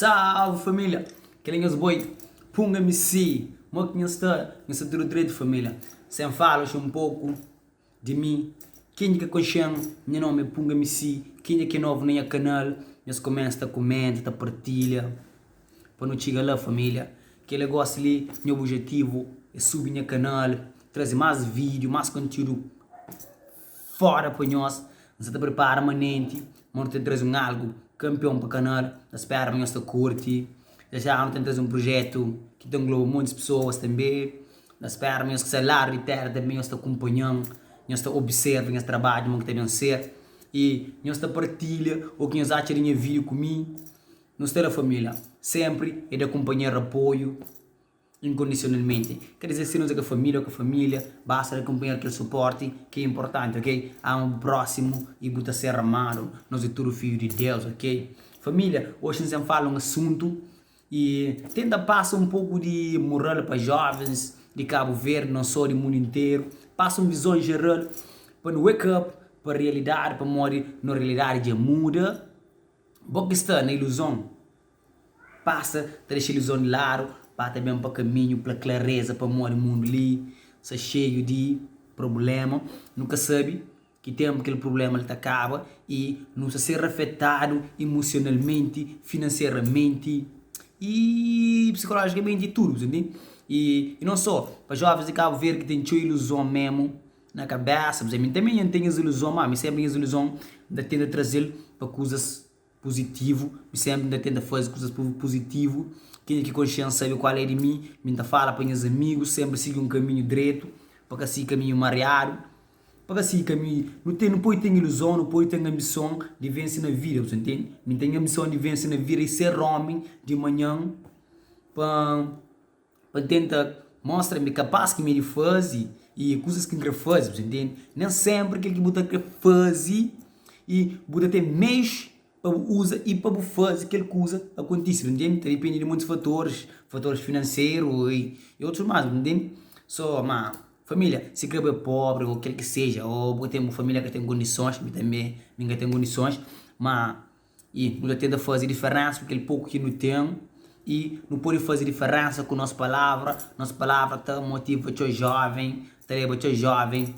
Salve família! Querem os boi? Punga MC! Mo que está tudo direito família. Sem falas um pouco de mim. Quem é que consciente? Meu nome é Punga MC. Quem é que é novo no canal? Nós começa a comenta, a partilha. Para não chegar lá família. Que ele gosta ali, meu objetivo é subir no canal, trazer mais vídeo, mais conteúdo fora para nós. Nós estamos preparando permanente. Vamos trazer algo campeão para o canal. Espero que nós curte. Já vamos trazer um projeto que tem muitas pessoas também. Espero que o salário de terra também nós acompanhando. Nós observando esse trabalho que tem a ser. E nós partilha o que nós achamos de vídeo comigo. Nós temos a família. Sempre é de acompanhar apoio incondicionalmente. Quer dizer, se nós é com a família, basta acompanhar aquele suporte que é importante, ok? Há um próximo e buta ser amado. Nós é tudo filho de Deus, ok? Família, hoje nós falamos um assunto e tenta passar um pouco de moral para jovens de Cabo Verde, não só do mundo inteiro. Passa uma visão geral para wake up, para a realidade, para morrer na realidade já muda. Boa está na ilusão. Passa, deixa a ilusão de lado. Para também para caminho, para clareza, para morrer o mundo ali, está cheio de problema, nunca sabe que tempo aquele problema ele acaba e não está ser afetado emocionalmente, financeiramente e psicologicamente e tudo, entende? E não só, para jovens de Cabo Verde que têm sua ilusão mesmo na cabeça, mas também tem as ilusões, mas sempre as ilusões ainda tenta trazer para coisas positivo, sempre ainda tenta fazer coisas positivo. Quem é que consciência sabe qual é de mim, me fala para os amigos, sempre siga um caminho direito, para que caminho mareado, para que caminho, não pode ter ilusão, não pode ter ambição de vencer na vida, você entende? Não tem ambição de vencer na vida e ser homem de manhã, para tentar mostrar-me capaz que me faz e coisas que me faz, você entende? Nem sempre aquele que botar que faz e botar ter meios para usa e para fazer aquele coisa acontece, entende? Depende de muitos fatores financeiros e outros mais, entende? Só, mas, família, se quer é pobre ou quer que seja, ou tem uma família que tem condições, também ninguém tem condições, mas e não tenta fazer diferença com aquele pouco que não tem e não pode fazer diferença com nossa palavra tá motiva o jovem, tá leva o jovem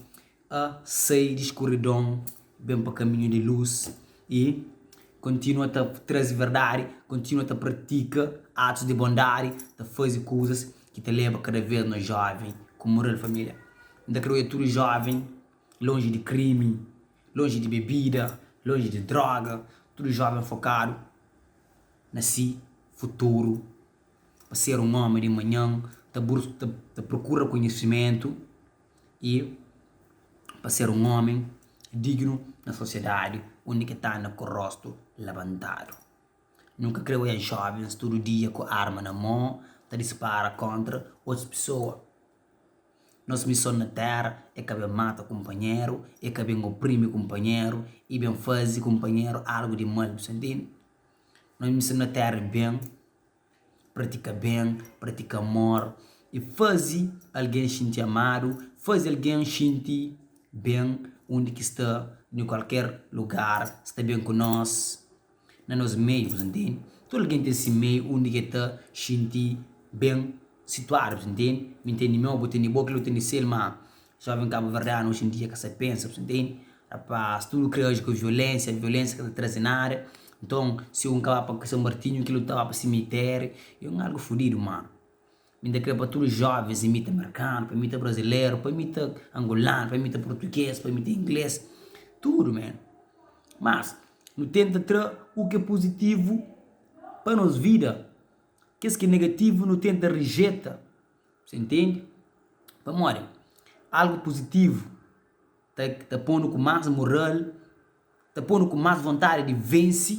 a sair de escuridão, bem para o caminho de luz e continua a trazer verdade, continua a praticar atos de bondade, a fazer coisas que te levam cada vez mais jovem, como moral família. Ainda quero é tudo jovem, longe de crime, longe de bebida, longe de droga, tudo jovem focado na si, futuro, para ser um homem de manhã, te procura conhecimento e para ser um homem digno na sociedade, onde que está com o rosto levantado. Nunca creio em jovens todo dia com arma na mão, a disparar contra outras pessoas. Nossa missão na terra é que mata o companheiro, é que oprime o companheiro e bem fazer companheiro algo de mal, você entende? Nossa missão na terra é bem, pratica amor e fazer alguém sentir amado, fazer alguém sentir bem onde que está, em qualquer lugar, está bem com nós, nos nossos meios, entende? Todo alguém tem esse meio onde que está sentir bem situado, entende? Me entende? Meu, eu tenho boa que eu tenho ser, mas jovem Cabo Verdeano hoje em dia que você pensa, entende? Rapaz, tudo criou com violência que está trazendo na área. Então, se um acaba para São Martinho, que lutava para o cemitério, é algo fodido, mano. Ainda queria para todos os jovens, imita americano, para imita brasileiro, para imita angolano, para imita português, para imita inglês, tudo, man. Mas, não tenta trazer o que é positivo para a nossa vida. O que é negativo, não tenta rejeita. Você entende? Vamos lá. Algo positivo, tá pondo com mais moral, tá pondo com mais vontade de vencer.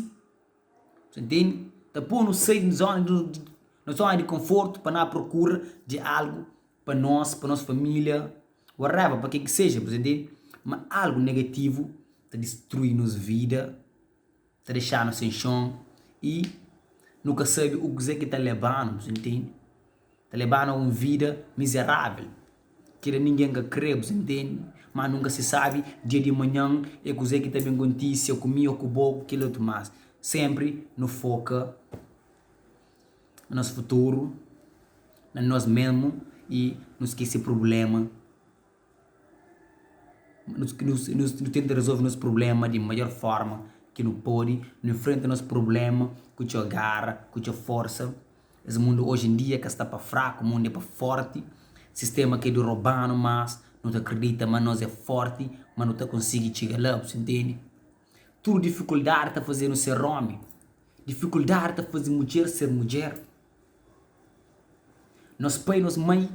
Você entende? Tá pondo sair na zona de conforto para na procura de algo para nós, para nossa família, whatever, para que seja, você entende? Mas algo negativo está destruindo nossa vida, está deixando sem chão e nunca sabe o que é que está levando, você entende? Está levando a uma vida miserável, que ninguém crê, você entende? Mas nunca se sabe, dia de manhã, é coisa que também acontece, eu comi, eu comi, aquilo outro mais. Sempre no foca no nosso futuro, na nós mesmo e não esquecer problema. Nos tenta resolver nosso problema de melhor forma que não pode, não enfrenta nosso problema com a garra, com a força. Esse mundo hoje em dia que está para fraco, o mundo é para forte. Sistema que é de roubando, mas não te acredita, mas nós é forte, mas não te consegue chegar lá, você entende? Tudo dificuldade está fazendo ser homem. Dificuldade está fazendo mulher ser mulher. Nos pai, nos mãe,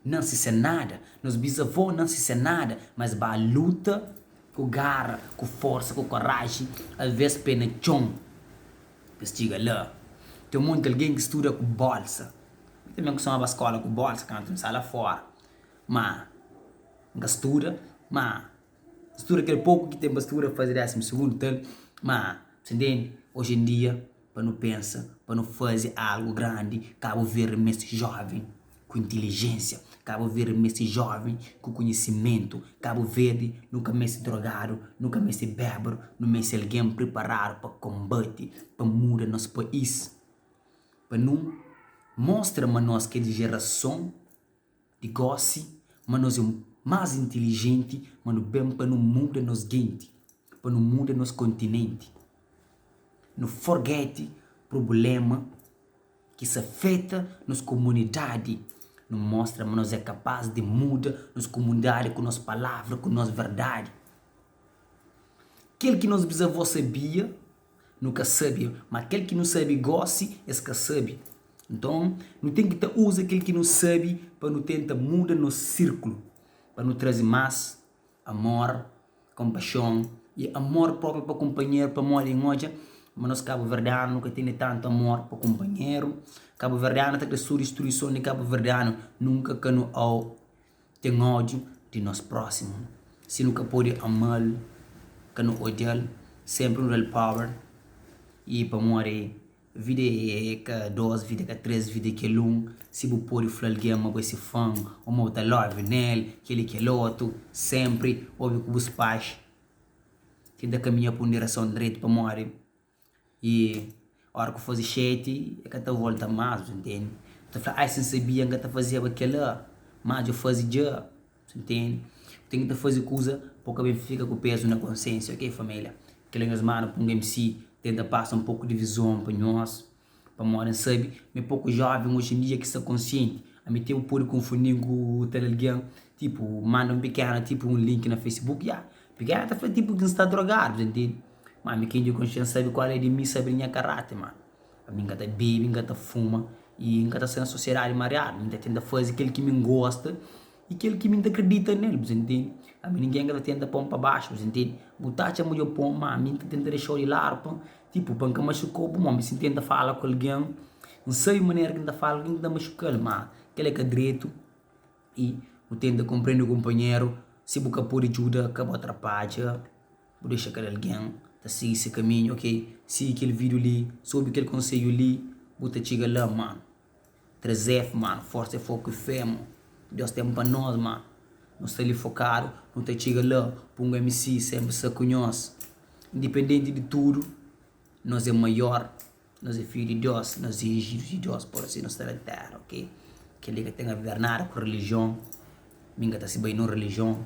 não se sente nada. Nos bisavô não se sente nada. Mas vai a luta com garra, com força, com coragem. Às vezes pena chão. Mas chega lá. Tem muito alguém que estuda com bolsa. Eu também costumava a escola com bolsa, quando eu sala fora. Mas, não estuda, mas, estuda aquele pouco que tem para estudar fazer 12º, tal. Mas, você entende? Hoje em dia, para não pensar, para não fazer algo grande, Cabo Verde esse jovem com inteligência, Cabo Verde esse jovem com conhecimento, Cabo Verde nunca me se drogado, nunca me se bêbado, não me se alguém preparado para combate, para mudar nosso país, para não mostrar para nós que é de geração de gosse, mas nós é mais inteligente, mas não bem para não mudar nos gente, para não mudar nos continente. Não forget problema que se afeta nas comunidades. Não mostra, mas nós é capaz de mudar nas comunidades com nossas palavras, com nossa verdade. Aquele que nós bisavós sabia, nunca sabia. Mas aquele que não sabe goste, esse que sabe. Então, não tem que usar aquele que não sabe para não tentar mudar no círculo. Para não trazer mais amor, compaixão e amor próprio para o companheiro, para morar em hoje. Mas nós Cabo Verdeano nunca tem tanto amor para o companheiro. Cabo Verdeano está com a sua instituição de Cabo Verdeano nunca que não tem ódio de nós próximos. Se nunca pode amá-lo, que não odiar, sempre no real power. E para morar, vida é que 2, vida que 3, vida que é 1. Se você pode falar alguém, mas você fã, ou uma outra love nele, aquele que é outro, sempre, ouve com os pais. Tenta caminhar por uma direção direita para morar. E a hora que eu fazia chat, é que eu volta mais, entende? Então eu falei, sem sabia que eu fazia aquela, mas eu fazia já, entende? Tenho que fazer coisa, porque bem fica com peso na consciência, ok, família? Que as manos para um MC, tenta passar um pouco de visão para nós, para morar, sabe? Mas pouco jovem hoje em dia que está consciente, a mim tempo pode confundir com o telegram, tipo, manda um pequeno, tipo um link na Facebook, pequeno tá tipo que está drogado, entende? Mas quem de consciência sabe qual é de mim, sabe minha caráter, mano. A mim gata bebe, gata fuma e gata sendo sociedade mareada. Ainda tenta fazer aquele que me gosta e aquele que me acredita nele, você entende? A mim ninguém gata tenta pôr para baixo, você entende? Botar a mulher pôr, mas a mim tenta deixar de lado, tipo, banca machucou, mas me tenta falar com alguém, não sei a maneira que tenta falar, alguém tenta machucar, mas aquele é que é direito e tenta compreender o companheiro, se boca por ajuda, acaba atrapalha, vou deixar que alguém tá seguir esse caminho, ok? Se aquele vídeo ali, soube aquele conselho ali, bota chega lá, mano. 3F, mano, força e foco e fé, mano. Deus tem para nós, mano. Nós estamos ali focados, não tá chega lá, para um MC, sempre se conhece. Independente de tudo, nós é maior, nós é filho de Deus, nós é filho de Deus, por assim nós estamos na terra, ok? Aquele que tem a ver nada com religião, minha está se bem na religião.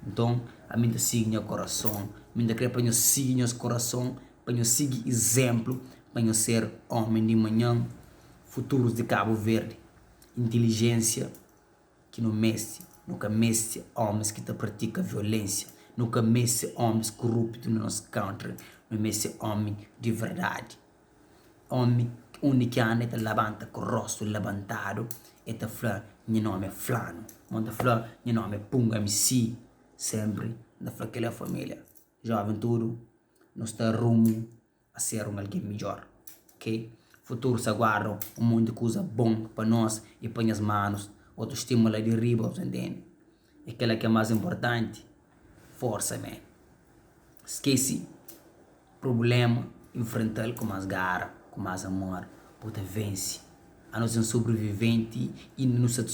Então, a mim está seguindo o coração. A mim está querendo para eu seguir o coração, para eu seguir exemplo, para eu ser homem de manhã, futuros de Cabo Verde. Inteligência que não mexe, nunca mexe homens que praticam violência, nunca mexe homens corruptos no nosso country, não mexe homem de verdade. Homem único ano está levanta com o rosto levantado e está falando, meu nome é Flano, manda falar, meu nome é Punga MC. Sempre daquela família. Jovem tudo, nós está rumo a ser alguém melhor, ok? Futuro se aguarda um monte de coisa bom para nós e para as manos, outro estímulo de riba, entende? Aquela que é mais importante, força, man. Esquece problema, enfrentar com mais garra, com mais amor, puta vence. A nós é um sobrevivente e não se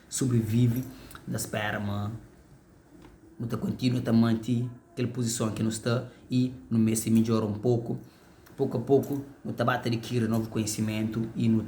sobrevive da espera, mano. Muita continua a manter aquela posição que não está e no mês se melhora um pouco pouco a pouco, no trabalho adquirir novo conhecimento e no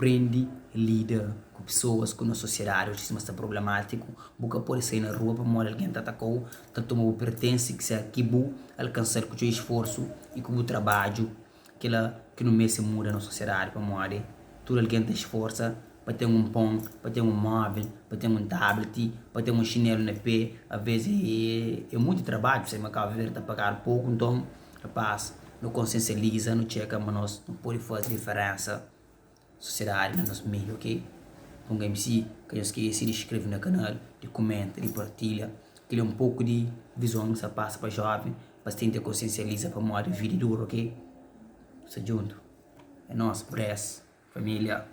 aprende, lida com pessoas, com a sociedade, se está problemático, nunca pode sair na rua para morrer alguém te atacou, tá tomou pertence que se aqui alcançar com o seu esforço e com o trabalho que no mês se muda na sociedade para morrer, tudo alguém te esforça para ter um pão, para ter um móvel, para ter um tablet, para ter um chinelo no pé, às vezes é muito trabalho, você acaba de pagar pouco, então, rapaz, não consciencializa, não checa, mas nós não pode fazer diferença sociedade, no nosso meio, ok? Ponga MC, que eu esqueci de inscrever no canal, de comenta, de partilha, que ele é um pouco de visão que você passa para jovem, bastante consciencializa para uma vida dura, ok? Se junto. É nosso, press, família.